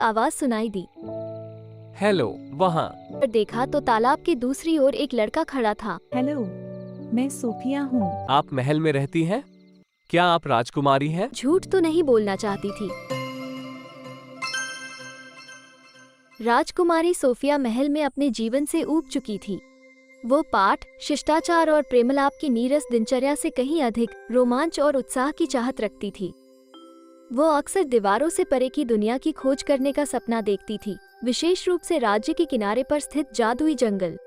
आवाज सुनाई दी। हेलो, वहाँ। पर देखा तो तालाब के दूसरी ओर एक लड़का खड़ा था। हेलो, मैं सोफिया हूँ। आप महल में रहती हैं? क्या आप राजकुमारी हैं? झूठ तो नहीं बोलना चाहती थी। राजकुमारी सोफिया महल में अपने जीवन से ऊब चुकी थी। वो पाठ, शिष्टाचार और प्रेमलाप की नीरस दिनचर्या से कहीं अधिक रोमांच और उत्साह की चाहत रखती थी। वो अक्सर दीवारों से परे की दुनिया की खोज करने का सपना देखती थी, विशेष रूप से राज्य के किनारे पर स्थित जादुई जंगल।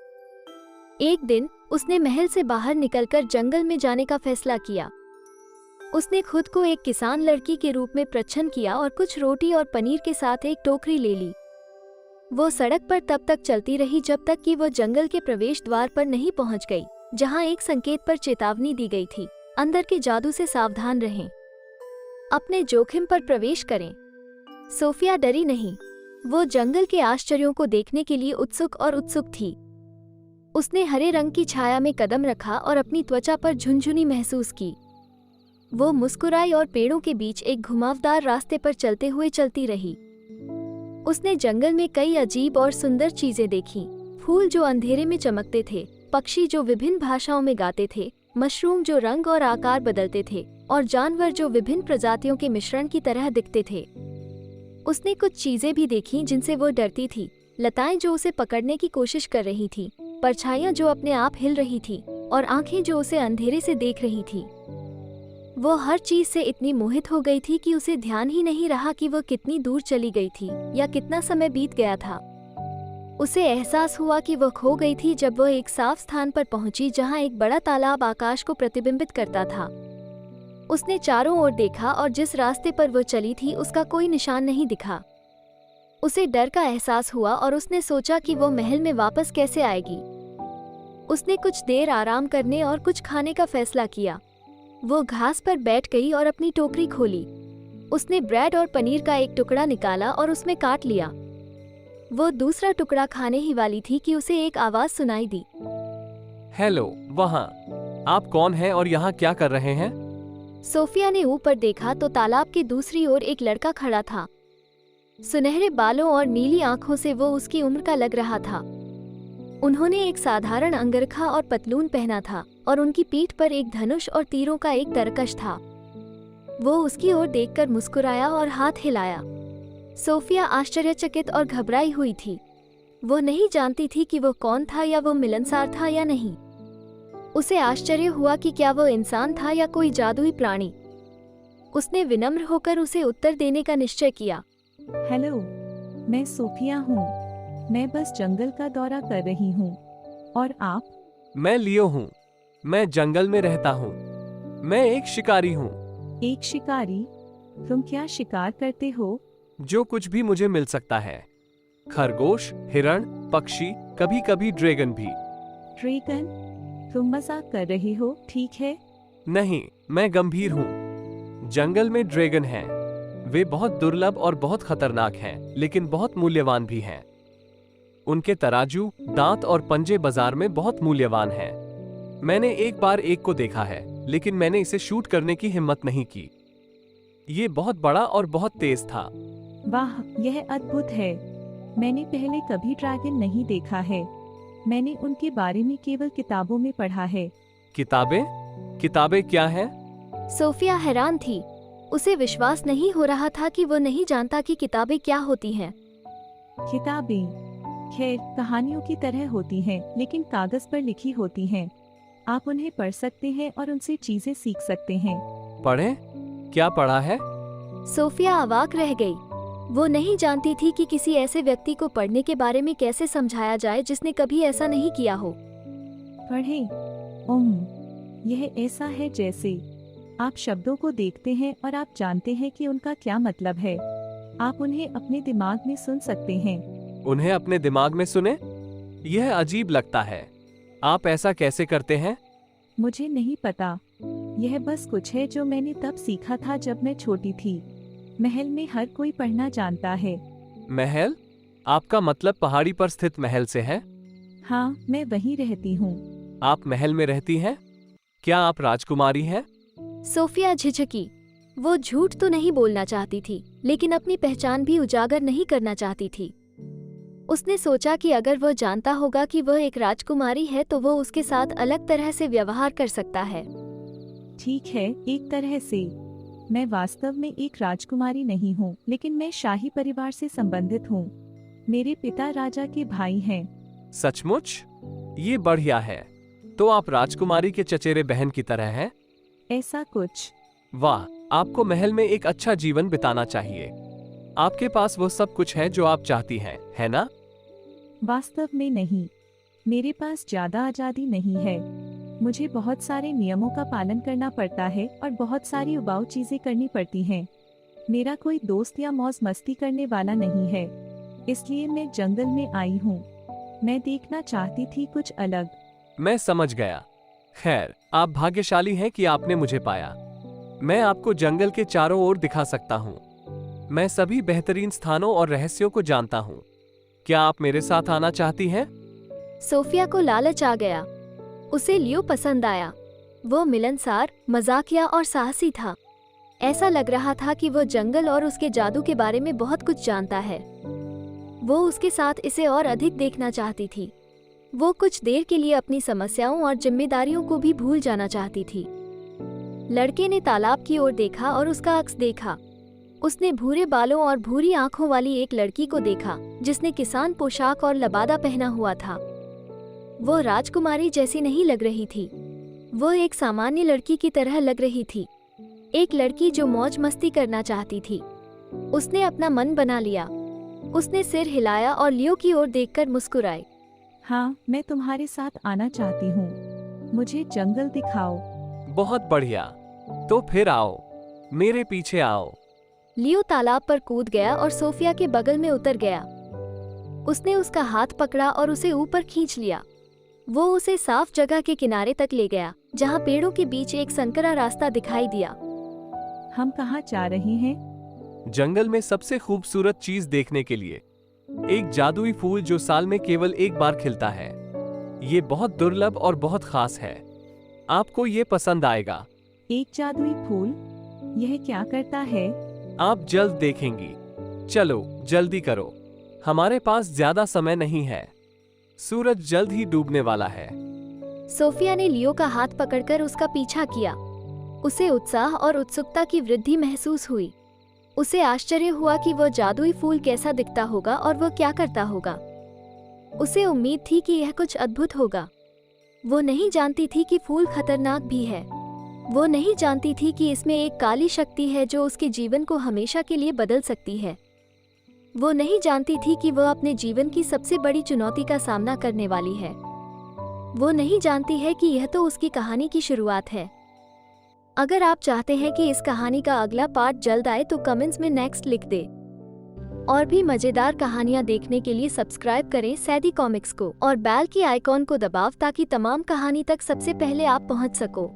एक दिन उसने महल से बाहर निकलकर जंगल में जाने का फैसला किया। उसने खुद को एक किसान लड़की के रूप में प्रच्छन्न किया और कुछ रोटी और पनीर के साथ एक टोकरी ले ली। वो सड़क पर तब तक चलती रही जब तक कि वो जंगल के प्रवेश द्वार पर नहीं पहुंच गई, जहां एक संकेत पर चेतावनी दी गई थी, अंदर के जादू से सावधान रहें, अपने जोखिम पर प्रवेश करें। सोफिया डरी नहीं। वो जंगल के आश्चर्यों को देखने के लिए उत्सुक थी। उसने हरे रंग की छाया में कदम रखा और अपनी त्वचा पर झुनझुनी महसूस की। वो मुस्कुराई और पेड़ों के बीच एक घुमावदार रास्ते पर चलते हुए चलती रही। उसने जंगल में कई अजीब और सुंदर चीजें देखीं। फूल जो अंधेरे में चमकते थे, पक्षी जो विभिन्न भाषाओं में गाते थे, मशरूम जो रंग और आकार बदलते थे, और जानवर जो विभिन्न प्रजातियों के मिश्रण की तरह दिखते थे। उसने कुछ चीजें भी देखीं जिनसे वो डरती थी, लताएं जो उसे पकड़ने की कोशिश कर रही थी, परछाइयां जो अपने आप हिल रही थी, और आंखें जो उसे अंधेरे से देख रही थी। वो हर चीज से इतनी मोहित हो गई थी कि उसे ध्यान ही नहीं रहा कि वो कितनी दूर चली गई थी या कितना समय बीत गया था। उसे एहसास हुआ कि वो खो गई थी जब वह एक साफ स्थान पर पहुंची जहां एक बड़ा तालाब आकाश को प्रतिबिंबित करता था। उसने चारों ओर देखा और जिस रास्ते पर वो चली थी उसका कोई निशान नहीं दिखा। उसे डर का एहसास हुआ और उसने सोचा कि वो महल में वापस कैसे आएगी। उसने कुछ देर आराम करने और कुछ खाने का फैसला किया। वो घास पर बैठ गई और अपनी टोकरी खोली। उसने ब्रेड और पनीर का एक टुकड़ा निकाला और उसमें काट लिया। वो दूसरा टुकड़ा खाने ही वाली थी कि उसे एक आवाज सुनाई दी। हेलो, वहाँ। आप कौन हैं और यहाँ क्या कर रहे हैं? सोफिया ने ऊपर देखा तो तालाब के दूसरी ओर एक लड़का खड़ा था। सुनहरे बालों और नीली आंखों से वो उसकी उम्र का लग रहा था। उन्होंने एक साधारण अंगरखा और पतलून पहना था और उनकी पीठ पर एक धनुष और तीरों का एक तरकश था। वो उसकी ओर देखकर मुस्कुराया और हाथ हिलाया। सोफिया आश्चर्यचकित और घबराई हुई थी। वो नहीं जानती थी कि वो कौन था या वो मिलनसार था या नहीं। उसे आश्चर्य हुआ कि क्या वो इंसान था या कोई जादुई प्राणी। उसने विनम्र होकर उसे उत्तर देने का निश्चय किया। हेलो, मैं सोफिया हूँ। मैं बस जंगल का दौरा कर रही हूँ। और आप? मैं लियो हूँ। मैं जंगल में रहता हूँ। मैं एक शिकारी हूँ। एक शिकारी? तुम क्या शिकार करते हो? जो कुछ भी मुझे मिल सकता है। खरगोश, हिरण, पक्षी, कभी कभी ड्रैगन भी। ड्रैगन? तुम मजाक कर रहे हो, ठीक है? नहीं, मैं गंभीर हूँ। जंगल में ड्रैगन हैं। वे बहुत दुर्लभ और बहुत खतरनाक हैं, लेकिन बहुत मूल्यवान भी हैं। उनके तराजू, दांत और पंजे बाजार में बहुत मूल्यवान हैं। मैंने एक बार एक को देखा है, लेकिन मैंने इसे शूट करने की हिम्मत नहीं की। ये बहुत बड़ा और बहुत तेज था। वाह, यह अद्भुत है। मैंने पहले कभी ड्रैगन नहीं देखा है। मैंने उनके बारे में केवल किताबों में पढ़ा है। किताबें? किताबें क्या है? सोफिया हैरान थी। उसे विश्वास नहीं हो रहा था कि वो नहीं जानता कि किताबें क्या होती हैं। किताबें खैर कहानियों की तरह होती हैं, लेकिन कागज पर लिखी होती हैं। आप उन्हें पढ़ सकते हैं और उनसे चीजें सीख सकते हैं। पढ़ें? क्या पढ़ा है? सोफिया अवाक रह गई। वो नहीं जानती थी कि किसी ऐसे व्यक्ति को पढ़ने के बारे में कैसे समझाया जाए जिसने कभी ऐसा नहीं किया हो। पढ़ें? यह ऐसा है जैसे आप शब्दों को देखते हैं और आप जानते हैं कि उनका क्या मतलब है। आप उन्हें अपने दिमाग में सुन सकते हैं। उन्हें अपने दिमाग में सुने? यह अजीब लगता है। आप ऐसा कैसे करते हैं? मुझे नहीं पता। यह बस कुछ है जो मैंने तब सीखा था जब मैं छोटी थी। महल में हर कोई पढ़ना जानता है। महल? आपका मतलब पहाड़ी पर स्थित महल से है? हाँ, मैं वहीं रहती हूँ। आप महल में रहती हैं? क्या आप राजकुमारी हैं? सोफिया झिझकी। वो झूठ तो नहीं बोलना चाहती थी, लेकिन अपनी पहचान भी उजागर नहीं करना चाहती थी। उसने सोचा कि अगर वह जानता होगा कि वह एक राजकुमारी है तो वो उसके साथ अलग तरह से व्यवहार कर सकता है। ठीक है, एक तरह से। मैं वास्तव में एक राजकुमारी नहीं हूँ, लेकिन मैं शाही परिवार से संबंधित हूँ। मेरे पिता राजा के भाई हैं। सचमुच? ये बढ़िया है। तो आप राजकुमारी के चचेरे बहन की तरह हैं? ऐसा कुछ। वाह, आपको महल में एक अच्छा जीवन बिताना चाहिए। आपके पास वो सब कुछ है जो आप चाहती हैं, है ना? वास्तव में नहीं। मेरे पास ज्यादा आजादी नहीं है। मुझे बहुत सारे नियमों का पालन करना पड़ता है और बहुत सारी उबाऊ चीजें करनी पड़ती हैं। मेरा कोई दोस्त या मौज मस्ती करने वाला नहीं है, इसलिए मैं जंगल में आई हूँ। मैं देखना चाहती थी कुछ अलग। मैं समझ गया। खैर, आप भाग्यशाली हैं कि आपने मुझे पाया। मैं आपको जंगल के चारों ओर दिखा सकता हूँ। मैं सभी बेहतरीन स्थानों और रहस्यों को जानता हूँ। क्या आप मेरे साथ आना चाहती हैं? सोफिया को लालच आ गया। उसे लियो पसंद आया। वो मिलनसार, मजाकिया और साहसी था। ऐसा लग रहा था कि वो जंगल और उसके जादू के बारे में बहुत कुछ जानता है। वो उसके साथ इसे और अधिक देखना चाहती थी। वो कुछ देर के लिए अपनी समस्याओं और जिम्मेदारियों को भी भूल जाना चाहती थी। लड़के ने तालाब की ओर देखा और उसका अक्स देखा। उसने भूरे बालों और भूरी आंखों वाली एक लड़की को देखा जिसने किसान पोशाक और लबादा पहना हुआ था। वो राजकुमारी जैसी नहीं लग रही थी। वो एक सामान्य लड़की की तरह लग रही थी, एक लड़की जो मौज मस्ती करना चाहती थी। उसने अपना मन बना लिया। उसने सिर हिलाया और लियो की ओर देखकर मुस्कुराई। हाँ, मैं तुम्हारे साथ आना चाहती हूँ। मुझे जंगल दिखाओ। बहुत बढ़िया। तो फिर आओ, मेरे पीछे आओ। लियो तालाब पर कूद गया और सोफिया के बगल में उतर गया। उसने उसका हाथ पकड़ा और उसे ऊपर खींच लिया। वो उसे साफ जगह के किनारे तक ले गया, जहाँ पेड़ों के बीच एक संकरा रास्ता दिखाई दिया। हम कहाँ जा रहे हैं? जंगल में सबसे खूबसूरत चीज देखने के लिए। एक जादुई फूल जो साल में केवल एक बार खिलता है। ये बहुत दुर्लभ और बहुत खास है। आपको ये पसंद आएगा। एक जादुई फूल? यह क्या करता है? आप जल्द देखेंगी। चलो जल्दी करो, हमारे पास ज्यादा समय नहीं है। सूरज जल्द ही डूबने वाला है। सोफिया ने लियो का हाथ पकड़कर उसका पीछा किया। उसे उत्साह और उत्सुकता की वृद्धि महसूस हुई। उसे आश्चर्य हुआ कि वह जादुई फूल कैसा दिखता होगा और वह क्या करता होगा। उसे उम्मीद थी कि यह कुछ अद्भुत होगा। वो नहीं जानती थी कि फूल खतरनाक भी है। वो नहीं जानती थी कि इसमें एक काली शक्ति है जो उसके जीवन को हमेशा के लिए बदल सकती है। वो नहीं जानती थी कि वह अपने जीवन की सबसे बड़ी चुनौती का सामना करने वाली है। वो नहीं जानती है कि यह तो उसकी कहानी की शुरुआत है। अगर आप चाहते हैं कि इस कहानी का अगला पार्ट जल्द आए तो कमेंट्स में नेक्स्ट लिख दे। और भी मजेदार कहानियां देखने के लिए सब्सक्राइब करें सैदी कॉमिक्स को और बेल की आइकॉन को दबाव ताकि तमाम कहानी तक सबसे पहले आप पहुंच सको।